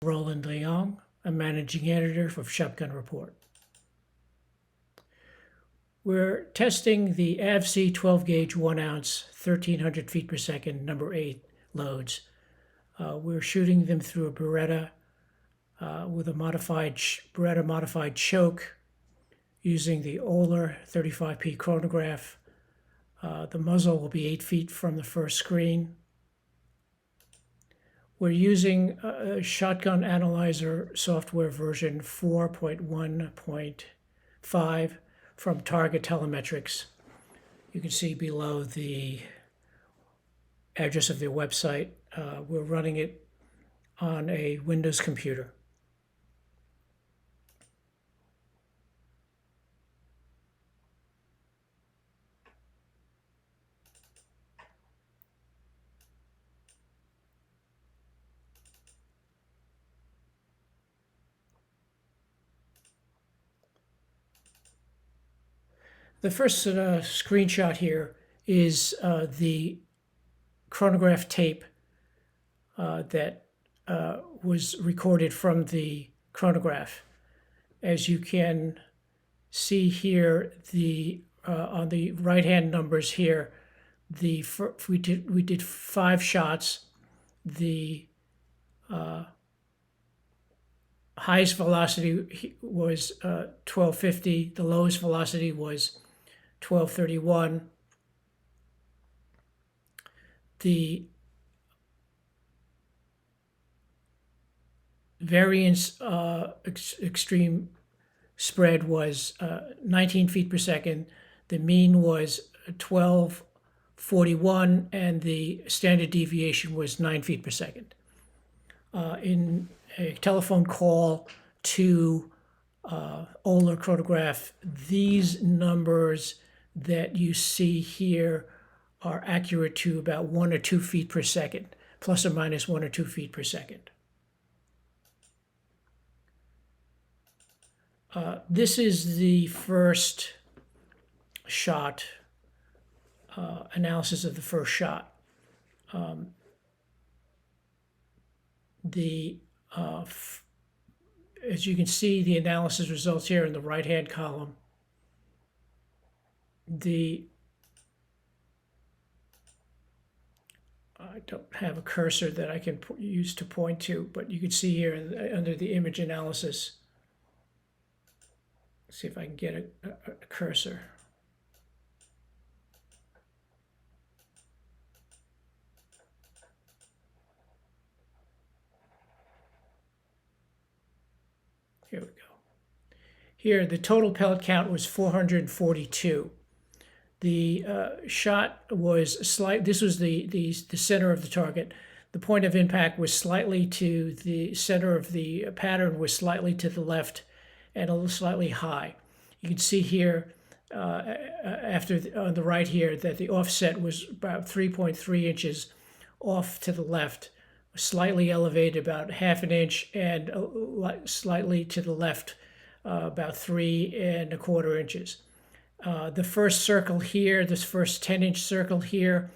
Roland Leong, a managing editor for Shotgun Report. We're testing the AVCI 12 gauge 1 ounce 1300 feet per second number 8 loads. We're shooting them through a Beretta with a Beretta modified choke using the Oler 35P chronograph. The muzzle will be 8 feet from the first screen. We're using a Shotgun Analyzer software version 4.1.5 from Target Telemetrics. You can see below the address of their website. We're running it on a Windows computer. The first screenshot here is the chronograph tape that was recorded from the chronograph. As you can see here, on the right-hand numbers here, we did 5 shots. The highest velocity was 1250. The lowest velocity was 1231. The variance extreme spread was 19 feet per second. The mean was 1241, and the standard deviation was 9 feet per second. In a telephone call to Oler chronograph, these numbers that you see here are accurate to about 1 or 2 feet per second, plus or minus 1 or 2 feet per second. This is the first shot, analysis of the first shot. As you can see, the analysis results here in the right-hand column. I don't have a cursor that I can use to point to, but you can see here under the image analysis. Let's see if I can get a cursor. Here we go. Here, the total pellet count was 442. The shot was this was the center of the target. The point of impact was slightly to the center of the pattern, was slightly to the left and a little slightly high. You can see here on the right here that the offset was about 3.3 inches off to the left, slightly elevated about 1/2 inch, and slightly to the left about 3¼ inches. The first circle here, this first 10-inch circle here,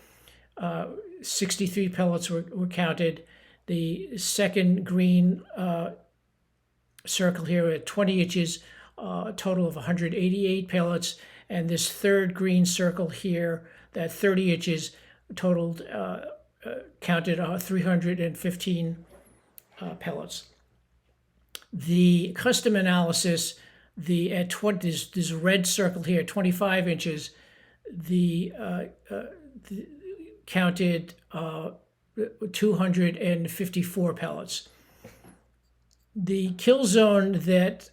63 pellets were counted. The second green circle here at 20 inches, a total of 188 pellets. And this third green circle here, that 30 inches, totaled, counted 315 pellets. The custom analysis, this red circle here, 25 inches, counted 254 pellets. The kill zone that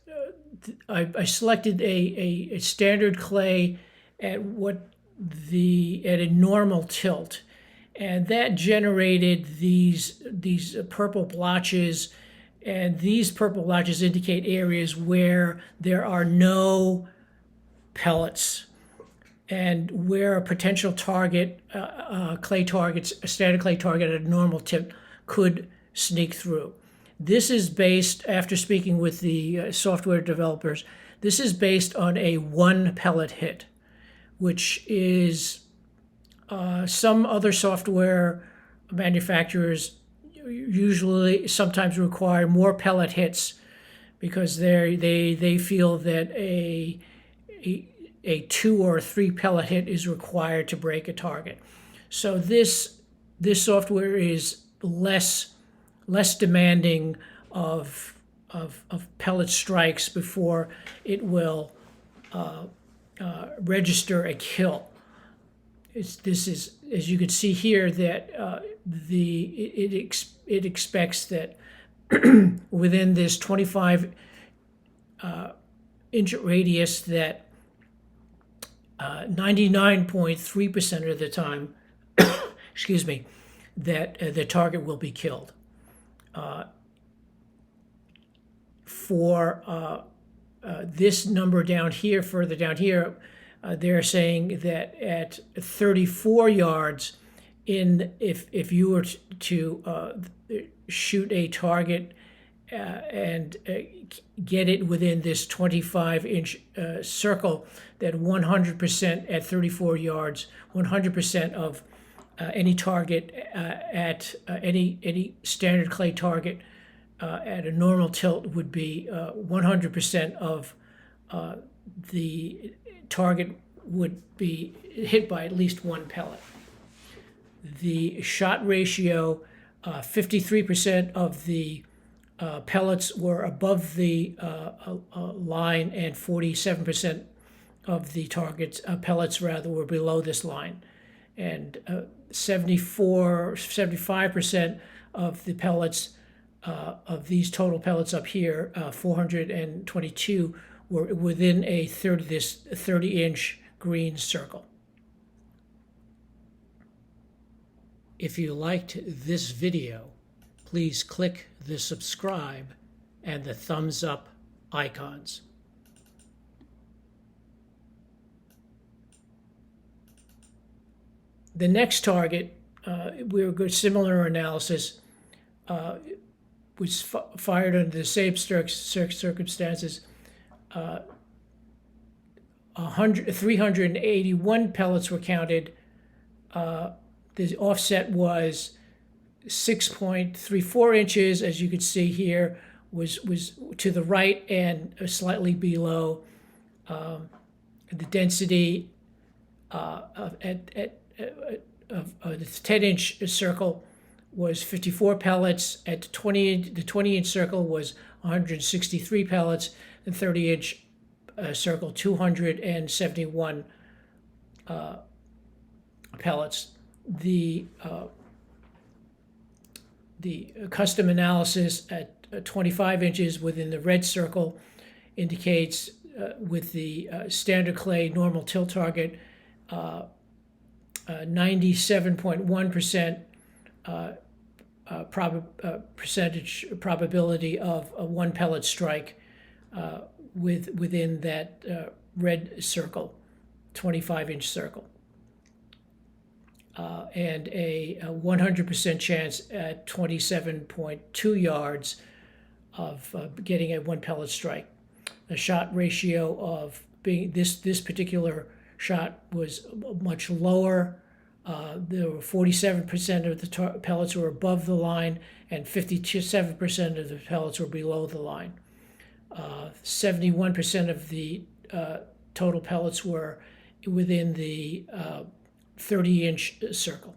I selected a standard clay at a normal tilt, and that generated these purple blotches. And these purple blotches indicate areas where there are no pellets and where a potential target, a standard clay target at a normal tip could sneak through. This is based, after speaking with the software developers, this is based on a 1 pellet hit, which is some other software manufacturers usually sometimes require more pellet hits because they feel that a 2 or 3 pellet hit is required to break a target. So this software is less demanding of pellet strikes before it will register a kill. This is, as you can see here, that it expects that within this 25 inch radius that 99.3% of the time, excuse me, that the target will be killed. For this number down here, further down here, they're saying that at 34 yards, if you were to shoot a target and get it within this 25-inch circle, that 100% at 34 yards, 100% of any target at any standard clay target at a normal tilt would be 100% of the target would be hit by at least one pellet. The shot ratio, 53% of the pellets were above the line, and 47% of the pellets were below this line, and 75% of the pellets of these total pellets up here, 422, were within this 30-inch green circle. If you liked this video, please click the subscribe and the thumbs up icons. The next target, we were good, similar analysis, was fired under the same circumstances. 381 pellets were counted. The offset was 6.34 inches, as you can see here, was to the right and slightly below. The density of the 10-inch circle was 54 pellets. At the 20-inch circle was 163 pellets. The 30-inch circle, 271 pellets. The custom analysis at 25 inches within the red circle indicates with the standard clay normal tilt target 97.1% percentage probability of a one pellet strike within that red circle, 25-inch circle. And a 100% chance at 27.2 yards of getting a one pellet strike. The shot ratio of being this particular shot was much lower. There were 47% of the pellets were above the line, and 57% of the pellets were below the line. 71% of the total pellets were within the 30-inch circle.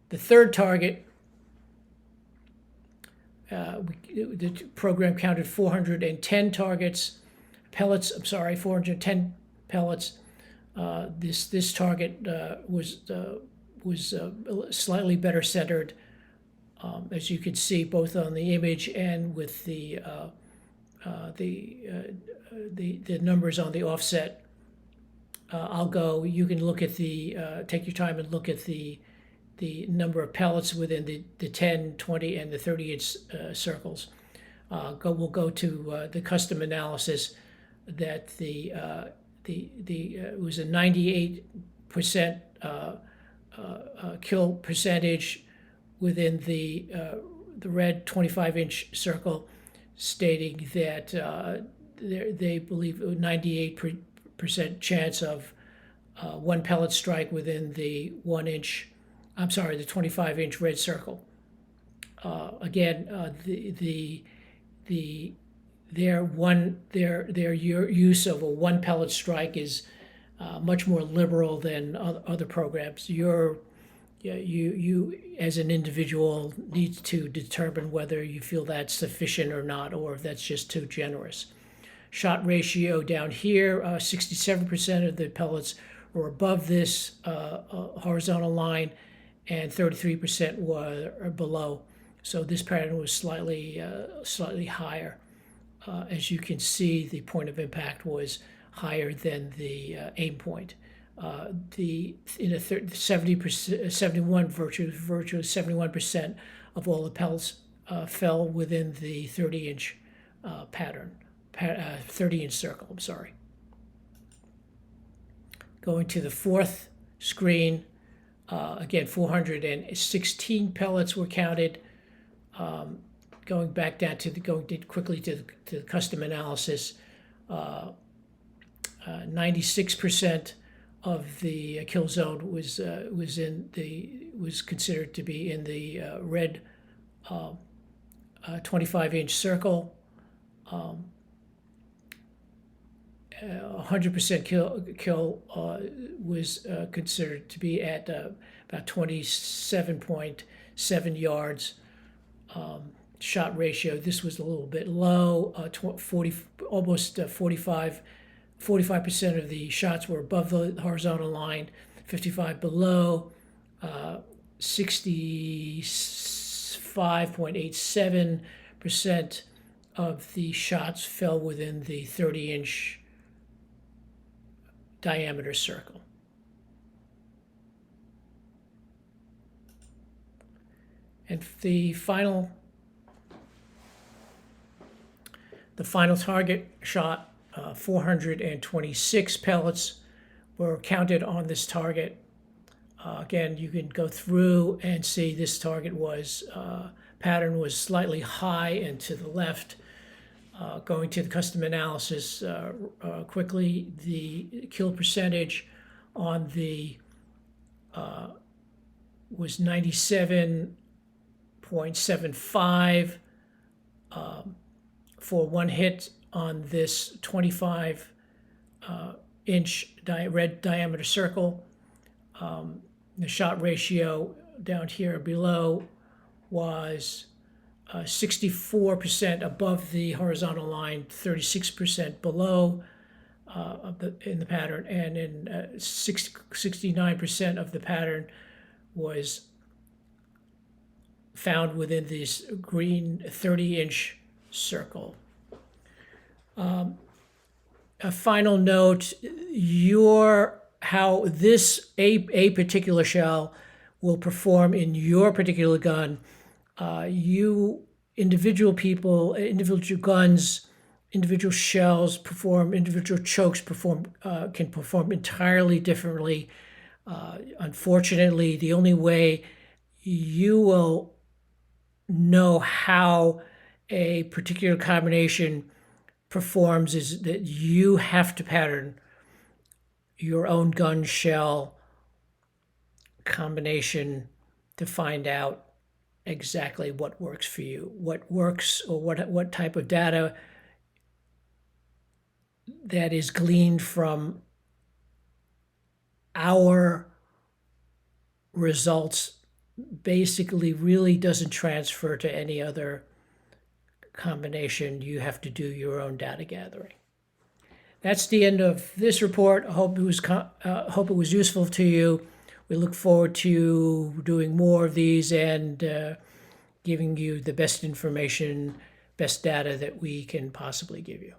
The third target, the program counted 410 pellets. 410 pellets. This target was slightly better centered, as you can see both on the image and with the numbers on the offset. You can look at take your time and look at the number of pellets within the 10, 20, and the 30-inch circles. We'll go to the custom analysis that it was a 98% kill percentage within the red 25-inch circle, stating that they believe a 98% chance of one pellet strike within the 25-inch red circle. Again, their use of a one pellet strike is much more liberal than other programs. You as an individual need to determine whether you feel that's sufficient or not, or if that's just too generous. Shot ratio down here, 67% of the pellets were above this horizontal line, and 33% were below. So this pattern was slightly higher. As you can see, the point of impact was higher than the aim point. Virtually 71% of all the pellets fell within the 30-inch pattern, 30-inch circle. I'm sorry. Going to the fourth screen, again, 416 pellets were counted. Going back down to quickly to the custom analysis, 96% of the kill zone was considered to be in the red 25-inch circle. 100% kill was considered to be at about 27.7 yards. Shot ratio, this was a little bit low, 45% of the shots were above the horizontal line, 55 below, 65.87% of the shots fell within the 30-inch diameter circle. And the final target shot, 426 pellets were counted on this target. Again, you can go through and see this target pattern was slightly high and to the left. Going to the custom analysis quickly, the kill percentage on the was 97.75 for one hit on this 25-inch red diameter circle. The shot ratio down here below was 64% above the horizontal line, 36% below in the pattern, and in 69% of the pattern was found within this green 30-inch circle. A final note, how this a particular shell will perform in your particular gun. Individual people, individual guns, individual shells individual chokes can perform entirely differently. Unfortunately, the only way you will know how a particular combination performs is that you have to pattern your own gun shell combination to find out exactly what works for you, what works, or what type of data that is gleaned from our results basically really doesn't transfer to any other combination. You have to do your own data gathering. That's the end of this report. I hope it was useful to you. We look forward to doing more of these and giving you the best information, best data that we can possibly give you.